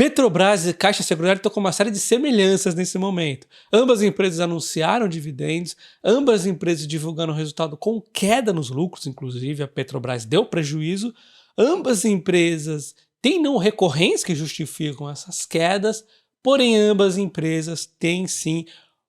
Petrobras e Caixa Seguridade estão com uma série de semelhanças nesse momento. Ambas empresas anunciaram dividendos, ambas empresas divulgando o resultado com queda nos lucros, inclusive a Petrobras deu prejuízo. Ambas empresas têm não recorrentes que justificam essas quedas, porém ambas empresas têm sim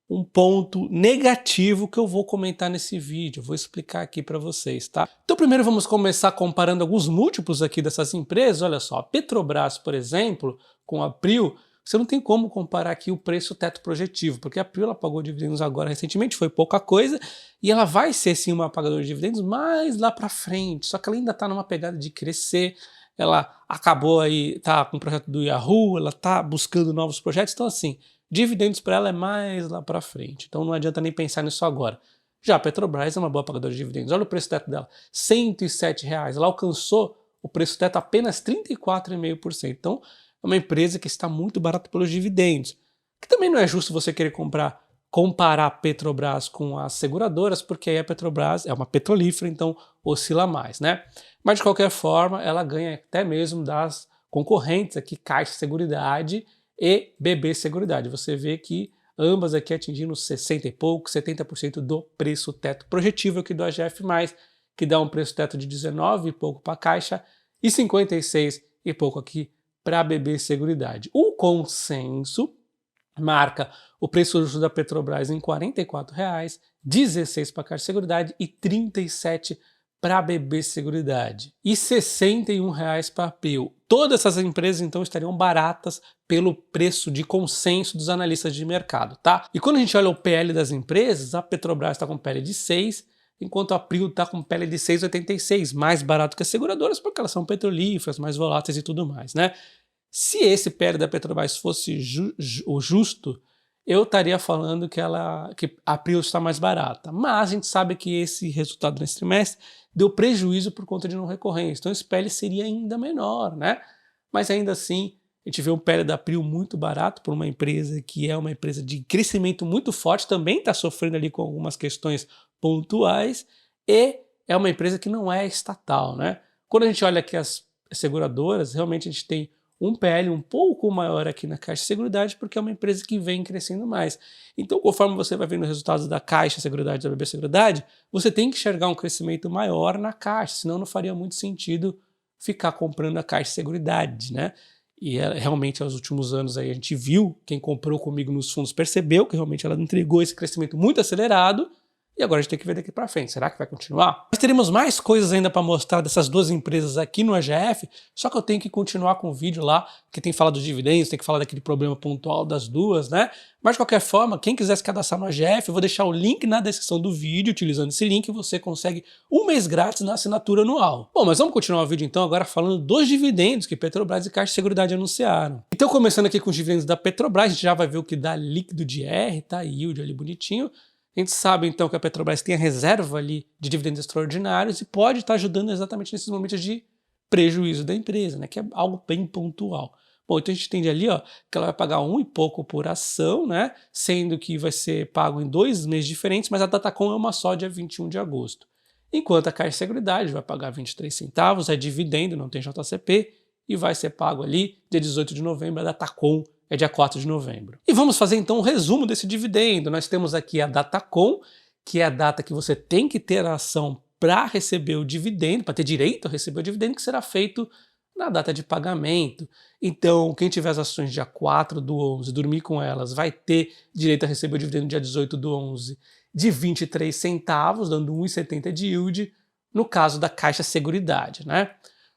um ponto negativo que eu vou comentar nesse vídeo, eu vou explicar aqui para vocês, tá? Então primeiro vamos começar comparando alguns múltiplos aqui dessas empresas. Olha só, a Petrobras, por exemplo, com a Prio, você não tem como comparar aqui o preço teto projetivo, porque a Prio ela pagou dividendos agora recentemente, foi pouca coisa, e ela vai ser sim uma pagadora de dividendos mais lá para frente, só que ela ainda está numa pegada de crescer. Ela acabou aí, tá com o projeto do Yahoo, ela tá buscando novos projetos, então assim, dividendos para ela é mais lá para frente, então não adianta nem pensar nisso agora. Já a Petrobras é uma boa pagadora de dividendos, olha o preço teto dela, R$ 107, ela alcançou o preço teto apenas 34,5%, então é uma empresa que está muito barata pelos dividendos, que também não é justo você querer comparar a Petrobras com as seguradoras, porque aí a Petrobras é uma petrolífera, então oscila mais, né? Mas de qualquer forma, ela ganha até mesmo das concorrentes aqui, Caixa Seguridade e BB Seguridade. Você vê que ambas aqui atingindo 60 e pouco, 70% do preço teto projetivo aqui do AGF+, que dá um preço teto de 19 e pouco para a Caixa e 56 e pouco aqui para a BB Seguridade. O consenso marca o preço justo da Petrobras em R$ 44,00, 16 para a Caixa Seguridade e 37 para a BB Seguridade e R$ 61,00 para a Prio. Todas essas empresas então estariam baratas pelo preço de consenso dos analistas de mercado, tá? E quando a gente olha o PL das empresas, a Petrobras está com PL de 6, enquanto a Prio está com PL de 6,86, mais barato que as seguradoras, porque elas são petrolíferas, mais voláteis e tudo mais, né? Se esse PL da Petrobras fosse o justo, eu estaria falando que a Prio está mais barata. Mas a gente sabe que esse resultado nesse trimestre deu prejuízo por conta de não recorrência. Então esse PL seria ainda menor, né? Mas ainda assim, a gente vê um PL da Prio muito barato por uma empresa que é uma empresa de crescimento muito forte, também está sofrendo ali com algumas questões pontuais, e é uma empresa que não é estatal, né? Quando a gente olha aqui as seguradoras, realmente a gente tem um PL um pouco maior aqui na Caixa Seguridade, porque é uma empresa que vem crescendo mais. Então, conforme você vai vendo os resultados da Caixa Seguridade e da BB Seguridade, você tem que enxergar um crescimento maior na Caixa, senão não faria muito sentido ficar comprando a Caixa Seguridade, né? E realmente, aos últimos anos, aí, a gente viu, quem comprou comigo nos fundos percebeu que realmente ela entregou esse crescimento muito acelerado, e agora a gente tem que ver daqui para frente. Será que vai continuar? Nós teremos mais coisas ainda para mostrar dessas duas empresas aqui no AGF, só que eu tenho que continuar com o vídeo lá, que tem que falar dos dividendos, tem que falar daquele problema pontual das duas, né? Mas de qualquer forma, quem quiser se cadastrar no AGF, eu vou deixar o link na descrição do vídeo. Utilizando esse link, você consegue um mês grátis na assinatura anual. Bom, mas vamos continuar o vídeo então agora falando dos dividendos que Petrobras e Caixa Seguridade anunciaram. Então, começando aqui com os dividendos da Petrobras, a gente já vai ver o que dá líquido de R, tá? Yield ali bonitinho. A gente sabe então que a Petrobras tem a reserva ali de dividendos extraordinários e pode estar ajudando exatamente nesses momentos de prejuízo da empresa, né? Que é algo bem pontual. Bom, então a gente entende ali, ó, que ela vai pagar 1 e pouco por ação, né? Sendo que vai ser pago em 2 meses diferentes, mas a Datacom é uma só, dia 21 de agosto. Enquanto a Caixa Seguridade vai pagar 23 centavos, é dividendo, não tem JCP, e vai ser pago ali dia 18 de novembro, a Datacom é dia 4 de novembro. E vamos fazer então um resumo desse dividendo. Nós temos aqui a Datacom, que é a data que você tem que ter a ação para receber o dividendo, para ter direito a receber o dividendo, que será feito na data de pagamento. Então, quem tiver as ações dia 4 do 11, dormir com elas, vai ter direito a receber o dividendo dia 18 do 11 de 23 centavos, dando 1,70 de yield, no caso da Caixa Seguridade, né?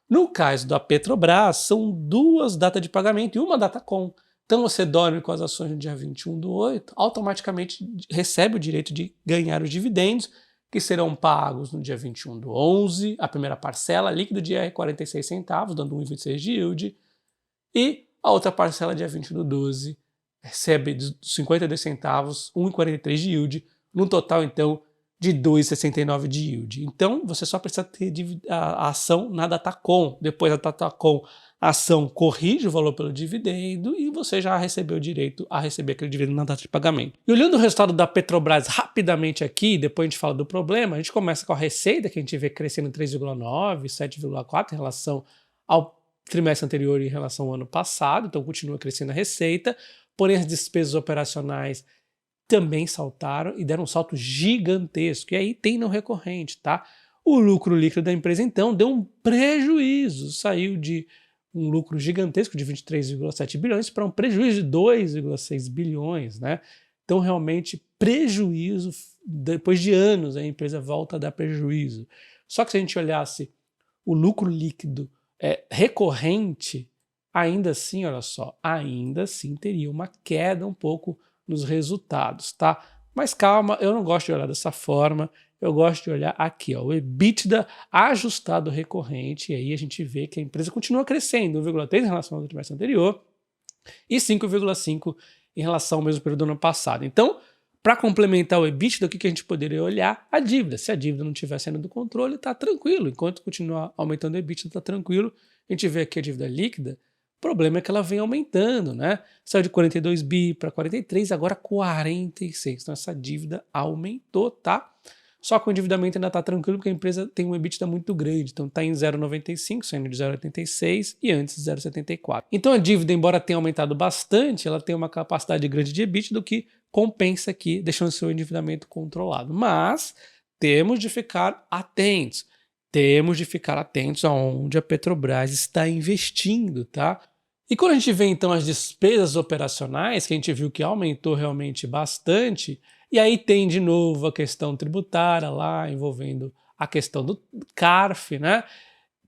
No caso da Petrobras, são 2 datas de pagamento e uma Datacom. Então você dorme com as ações no dia 21 do 8, automaticamente recebe o direito de ganhar os dividendos, que serão pagos no dia 21 do 11, a primeira parcela, líquido de R$ 46 centavos, dando 1,26 de yield, e a outra parcela, dia 20 do 12, recebe 52 centavos, 1,43 de yield, num total então de 2,69 de yield. Então você só precisa ter a ação na Datacom, depois a Datacom, a ação corrige o valor pelo dividendo e você já recebeu o direito a receber aquele dividendo na data de pagamento. E olhando o resultado da Petrobras rapidamente aqui, depois a gente fala do problema, a gente começa com a receita, que a gente vê crescendo 3,9, 7,4 em relação ao trimestre anterior em relação ao ano passado, então continua crescendo a receita, porém as despesas operacionais também saltaram e deram um salto gigantesco. E aí tem no recorrente, tá? O lucro líquido da empresa, então, deu um prejuízo, saiu de um lucro gigantesco de 23,7 bilhões para um prejuízo de 2,6 bilhões, né? Então, realmente, prejuízo, depois de anos, a empresa volta a dar prejuízo. Só que se a gente olhasse o lucro líquido recorrente, ainda assim, olha só, ainda assim teria uma queda um pouco nos resultados, tá? Mas calma, eu não gosto de olhar dessa forma, eu gosto de olhar aqui, ó, o EBITDA ajustado recorrente, e aí a gente vê que a empresa continua crescendo, 1,3 em relação ao trimestre anterior e 5,5 em relação ao mesmo período do ano passado. Então, para complementar o EBITDA, o que a gente poderia olhar? A dívida. Se a dívida não estiver saindo do controle, está tranquilo. Enquanto continuar aumentando o EBITDA, está tranquilo. A gente vê aqui a dívida líquida, o problema é que ela vem aumentando, né? Saiu de 42 bi para 43, agora 46. Então essa dívida aumentou, tá? Só que o endividamento ainda está tranquilo porque a empresa tem um EBITDA muito grande. Então está em 0,95, saindo de 0,86 e antes 0,74. Então a dívida, embora tenha aumentado bastante, ela tem uma capacidade grande de EBITDA, do que compensa aqui, deixando seu endividamento controlado. Mas temos de ficar atentos. Temos de ficar atentos aonde a Petrobras está investindo, tá? E quando a gente vê então as despesas operacionais, que a gente viu que aumentou realmente bastante, e aí tem de novo a questão tributária lá, envolvendo a questão do CARF, né?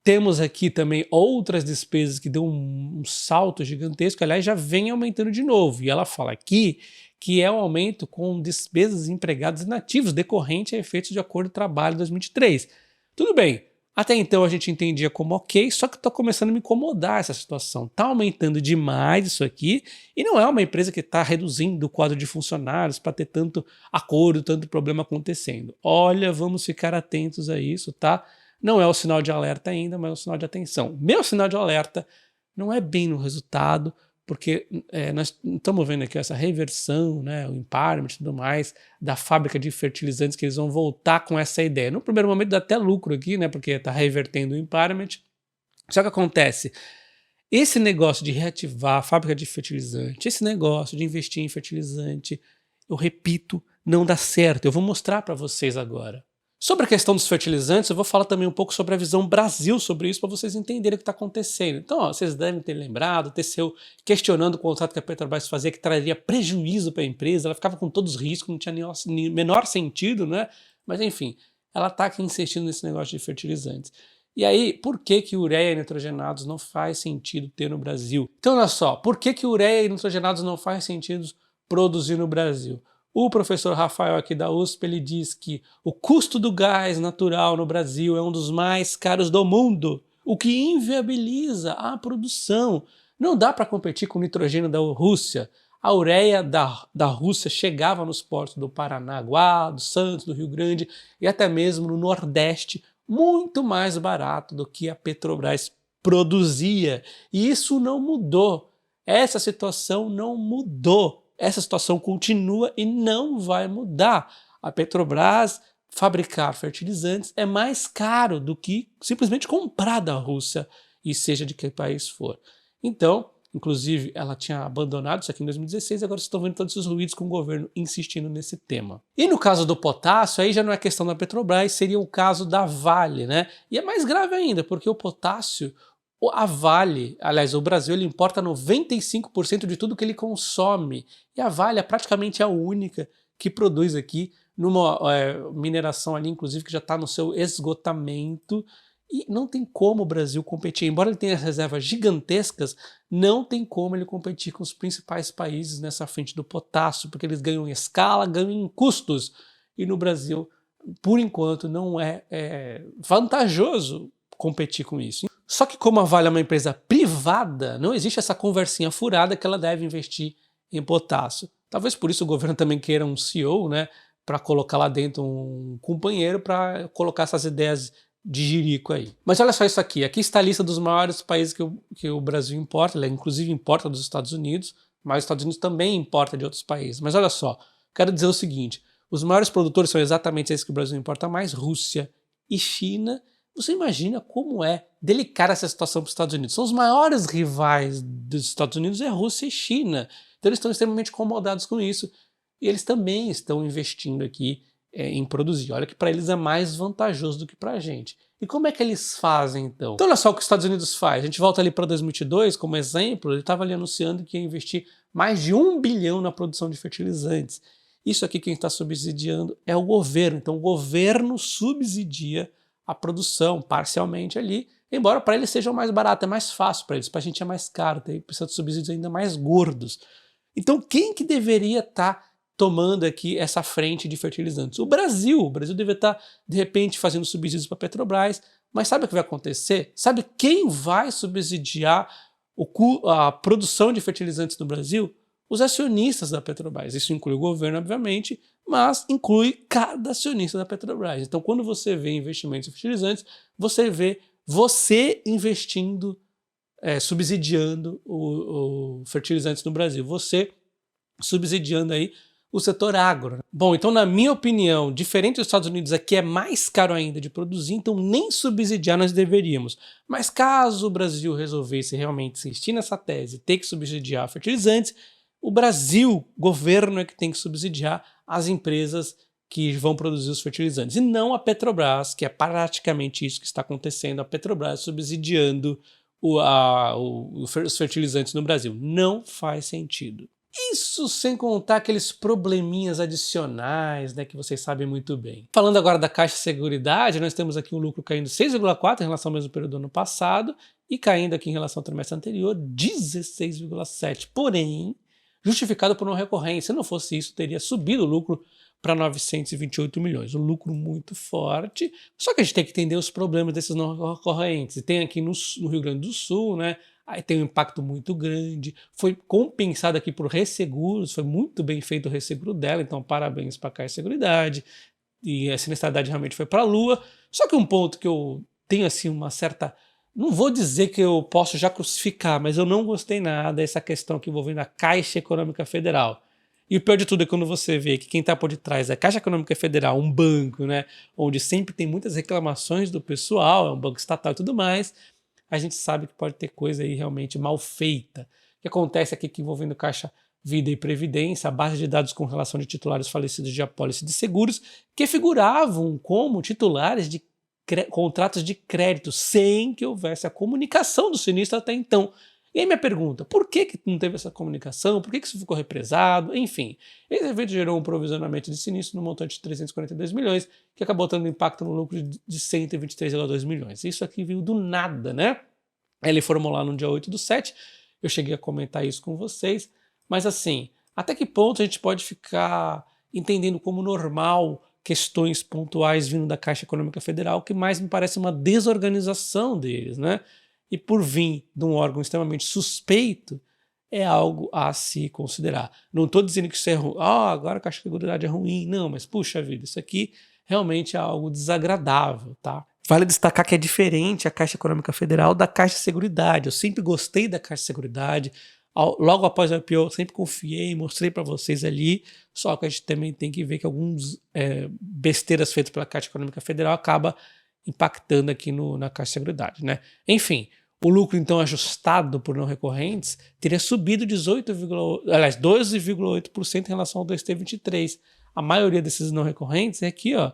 Temos aqui também outras despesas que deu um salto gigantesco, aliás, já vem aumentando de novo. E ela fala aqui que é um aumento com despesas de empregados inativos, decorrente a efeitos de acordo de trabalho de 2023. Tudo bem, até então a gente entendia como ok, só que está começando a me incomodar essa situação. Está aumentando demais isso aqui, e não é uma empresa que está reduzindo o quadro de funcionários para ter tanto acordo, tanto problema acontecendo. Olha, vamos ficar atentos a isso, tá? Não é o sinal de alerta ainda, mas é o sinal de atenção. Meu sinal de alerta não é bem no resultado, porque nós estamos vendo aqui essa reversão, né, o impairment e tudo mais, da fábrica de fertilizantes, que eles vão voltar com essa ideia. No primeiro momento dá até lucro aqui, né, porque está revertendo o impairment. Só que acontece, esse negócio de reativar a fábrica de fertilizante, esse negócio de investir em fertilizante, eu repito, não dá certo. Eu vou mostrar para vocês agora. Sobre a questão dos fertilizantes, eu vou falar também um pouco sobre a visão Brasil sobre isso, para vocês entenderem o que está acontecendo. Então, ó, vocês devem ter lembrado, TCU questionando o contrato que a Petrobras fazia, que traria prejuízo para a empresa, ela ficava com todos os riscos, não tinha nem menor sentido, né? Mas enfim, ela está aqui insistindo nesse negócio de fertilizantes. E aí, por que ureia e nitrogenados não faz sentido ter no Brasil? Então, olha só, por que ureia e nitrogenados não faz sentido produzir no Brasil? O professor Rafael aqui da USP, ele diz que o custo do gás natural no Brasil é um dos mais caros do mundo, o que inviabiliza a produção. Não dá para competir com o nitrogênio da Rússia. A ureia da Rússia chegava nos portos do Paranaguá, do Santos, do Rio Grande e até mesmo no Nordeste, muito mais barato do que a Petrobras produzia. E isso não mudou. Essa situação não mudou. Essa situação continua e não vai mudar. A Petrobras fabricar fertilizantes é mais caro do que simplesmente comprar da Rússia, e seja de que país for. Então, inclusive, ela tinha abandonado isso aqui em 2016, agora vocês estão vendo todos esses ruídos com o governo insistindo nesse tema. E no caso do potássio, aí já não é questão da Petrobras, seria o caso da Vale, né? E é mais grave ainda, porque o potássio, a Vale, aliás, o Brasil, ele importa 95% de tudo que ele consome. E a Vale é praticamente a única que produz aqui, numa mineração ali, inclusive, que já está no seu esgotamento. E não tem como o Brasil competir. Embora ele tenha reservas gigantescas, não tem como ele competir com os principais países nessa frente do potássio, porque eles ganham em escala, ganham em custos. E no Brasil, por enquanto, não é vantajoso competir com isso. Só que como a Vale é uma empresa privada, não existe essa conversinha furada que ela deve investir em potássio. Talvez por isso o governo também queira um CEO, né, para colocar lá dentro um companheiro para colocar essas ideias de jirico aí. Mas olha só isso aqui. Aqui está a lista dos maiores países que o Brasil importa. Ele inclusive importa dos Estados Unidos, mas os Estados Unidos também importa de outros países. Mas olha só, quero dizer o seguinte, os maiores produtores são exatamente esses que o Brasil importa mais, Rússia e China. Você imagina como é delicada essa situação para os Estados Unidos. São os maiores rivais dos Estados Unidos, é a Rússia e China. Então eles estão extremamente incomodados com isso. E eles também estão investindo aqui em produzir. Olha que para eles é mais vantajoso do que para a gente. E como é que eles fazem então? Então olha só o que os Estados Unidos faz. A gente volta ali para 2022 como exemplo, ele estava ali anunciando que ia investir mais de 1 bilhão na produção de fertilizantes. Isso aqui quem está subsidiando é o governo. Então o governo subsidia a produção parcialmente ali, embora para eles seja mais barato, é mais fácil para eles, para a gente é mais caro, precisa de subsídios ainda mais gordos. Então quem que deveria estar tomando aqui essa frente de fertilizantes? O Brasil deveria estar de repente fazendo subsídios para a Petrobras, mas sabe o que vai acontecer? Sabe quem vai subsidiar a produção de fertilizantes no Brasil? Os acionistas da Petrobras. Isso inclui o governo, obviamente, mas inclui cada acionista da Petrobras. Então, quando você vê investimentos em fertilizantes, você vê você investindo, subsidiando o fertilizantes no Brasil. Você subsidiando aí o setor agro. Bom, então na minha opinião, diferente dos Estados Unidos, aqui é mais caro ainda de produzir, então nem subsidiar nós deveríamos. Mas caso o Brasil resolvesse realmente insistir nessa tese, ter que subsidiar fertilizantes, o Brasil, governo, é que tem que subsidiar as empresas que vão produzir os fertilizantes, e não a Petrobras, que é praticamente isso que está acontecendo, a Petrobras subsidiando os fertilizantes no Brasil. Não faz sentido. Isso sem contar aqueles probleminhas adicionais, né, que vocês sabem muito bem. Falando agora da Caixa Seguridade, nós temos aqui um lucro caindo 6,4% em relação ao mesmo período do ano passado e caindo aqui em relação ao trimestre anterior 16,7%. Porém, justificado por não recorrência. Se não fosse isso, teria subido o lucro para 928 milhões. Um lucro muito forte. Só que a gente tem que entender os problemas desses não recorrentes. E tem aqui no Rio Grande do Sul, né? Aí tem um impacto muito grande. Foi compensado aqui por resseguros. Foi muito bem feito o resseguro dela. Então, parabéns para a Caixa Seguridade. E a sinistralidade realmente foi para a lua. Só que um ponto que eu tenho assim uma certa... Não vou dizer que eu posso já crucificar, mas eu não gostei nada dessa questão aqui envolvendo a Caixa Econômica Federal. E o pior de tudo é quando você vê que quem está por detrás da Caixa Econômica Federal, um banco, né, onde sempre tem muitas reclamações do pessoal, é um banco estatal e tudo mais, a gente sabe que pode ter coisa aí realmente mal feita. O que acontece aqui que envolvendo Caixa Vida e Previdência, a base de dados com relação de titulares falecidos de apólice de seguros, que figuravam como titulares de contratos de crédito sem que houvesse a comunicação do sinistro até então. E aí minha pergunta, por que não teve essa comunicação? Por que isso ficou represado? Enfim, esse evento gerou um provisionamento de sinistro no montante de 342 milhões, que acabou tendo impacto no lucro de 123,2 milhões. Isso aqui veio do nada, né? Ele informou lá no dia 8/7, eu cheguei a comentar isso com vocês, mas assim, até que ponto a gente pode ficar entendendo como normal questões pontuais vindo da Caixa Econômica Federal, que mais me parece uma desorganização deles, né? E por vir de um órgão extremamente suspeito, é algo a se considerar. Não estou dizendo que isso é ruim, agora a Caixa Seguridade é ruim, não, mas puxa vida, isso aqui realmente é algo desagradável, tá? Vale destacar que é diferente a Caixa Econômica Federal da Caixa Seguridade. Eu sempre gostei da Caixa Seguridade. Logo após o IPO, eu sempre confiei, mostrei para vocês ali, só que a gente também tem que ver que alguns besteiras feitas pela Caixa Econômica Federal acaba impactando aqui na Caixa Seguridade, né? Enfim, o lucro então ajustado por não recorrentes teria subido 12,8% em relação ao 2T23. A maioria desses não recorrentes é aqui, ó,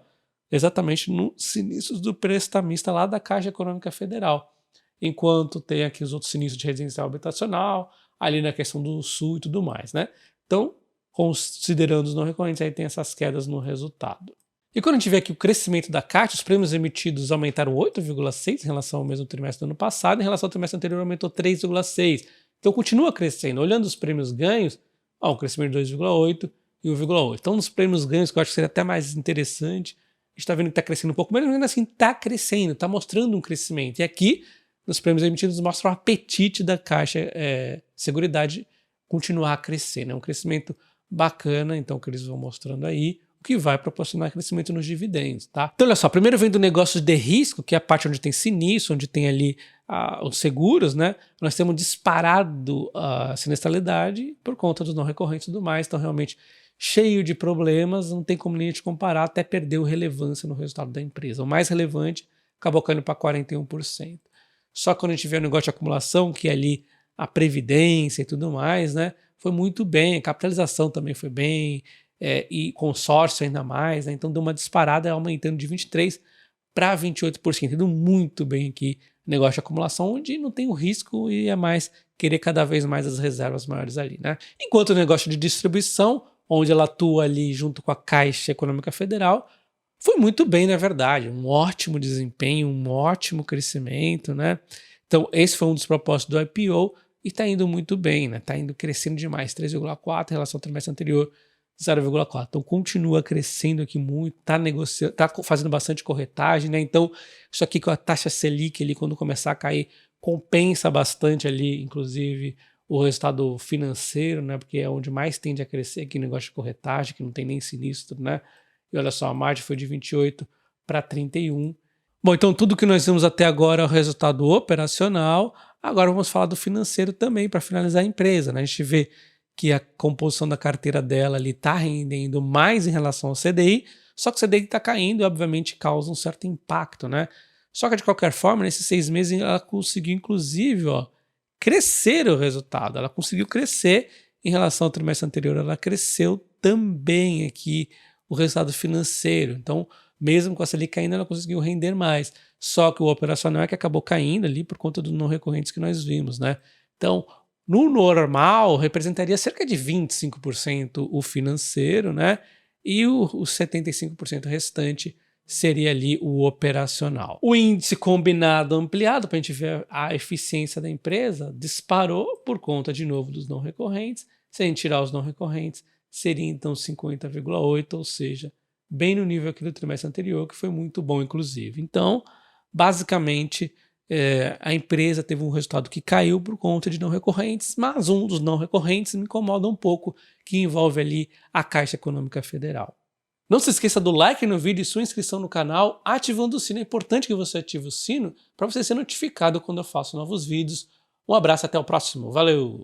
exatamente no sinistros do prestamista lá da Caixa Econômica Federal. Enquanto tem aqui os outros sinistros de residencial habitacional, ali na questão do Sul e tudo mais, né? Então, considerando os não recorrentes, aí tem essas quedas no resultado. E quando a gente vê aqui o crescimento da Caixa, os prêmios emitidos aumentaram 8,6% em relação ao mesmo trimestre do ano passado, em relação ao trimestre anterior aumentou 3,6%. Então continua crescendo. Olhando os prêmios ganhos, um crescimento de 2,8% e 1,8%. Então nos prêmios ganhos, que eu acho que seria até mais interessante, a gente está vendo que está crescendo um pouco menos, mas ainda assim está crescendo, está mostrando um crescimento. E aqui, nos prêmios emitidos, mostra o apetite da Caixa Seguridade continuar a crescer. É um crescimento bacana, então, que eles vão mostrando aí, o que vai proporcionar crescimento nos dividendos, tá? Então, olha só, primeiro vem do negócio de risco, que é a parte onde tem sinistro, onde tem ali os seguros, né? Nós temos disparado a sinistralidade por conta dos não recorrentes e tudo mais, então realmente cheio de problemas, não tem como nem a gente comparar, até perdeu relevância no resultado da empresa. O mais relevante acabou caindo para 41%. Só que quando a gente vê o negócio de acumulação, que é ali a previdência e tudo mais, né, foi muito bem, a capitalização também foi bem, e consórcio ainda mais, né, então deu uma disparada aumentando de 23% para 28%, indo muito bem aqui o negócio de acumulação, onde não tem o risco e é mais querer cada vez mais as reservas maiores ali, né. Enquanto o negócio de distribuição, onde ela atua ali junto com a Caixa Econômica Federal, foi muito bem, na verdade, um ótimo desempenho, um ótimo crescimento, né? Então, esse foi um dos propósitos do IPO e está indo muito bem, né? Está indo crescendo demais, 3,4 em relação ao trimestre anterior, 0,4. Então, continua crescendo aqui muito, está negociando, está fazendo bastante corretagem, né? Então, isso aqui com a taxa Selic ali, quando começar a cair, compensa bastante ali, inclusive, o resultado financeiro, né? Porque é onde mais tende a crescer aqui o negócio de corretagem, que não tem nem sinistro, né? E olha só, a margem foi de 28 para 31. Bom, então tudo que nós vimos até agora é o resultado operacional. Agora vamos falar do financeiro também, para finalizar a empresa, né? A gente vê que a composição da carteira dela ali está rendendo mais em relação ao CDI, só que o CDI está caindo e obviamente causa um certo impacto, né? Só que de qualquer forma, nesses 6 meses ela conseguiu inclusive, ó, crescer o resultado. Ela conseguiu crescer em relação ao trimestre anterior, ela cresceu também aqui o resultado financeiro. Então, mesmo com a Selic caindo, ela conseguiu render mais. Só que o operacional é que acabou caindo ali por conta dos não recorrentes que nós vimos, né? Então, no normal, representaria cerca de 25% o financeiro, né? E os 75% restante seria ali o operacional. O índice combinado ampliado, para a gente ver a eficiência da empresa, disparou por conta, de novo, dos não recorrentes. Se a gente tirar os não recorrentes, seria então 50,8, ou seja, bem no nível aqui do trimestre anterior, que foi muito bom, inclusive. Então, basicamente, a empresa teve um resultado que caiu por conta de não recorrentes, mas um dos não recorrentes me incomoda um pouco, que envolve ali a Caixa Econômica Federal. Não se esqueça do like no vídeo e sua inscrição no canal, ativando o sino. É importante que você ative o sino para você ser notificado quando eu faço novos vídeos. Um abraço, até o próximo. Valeu!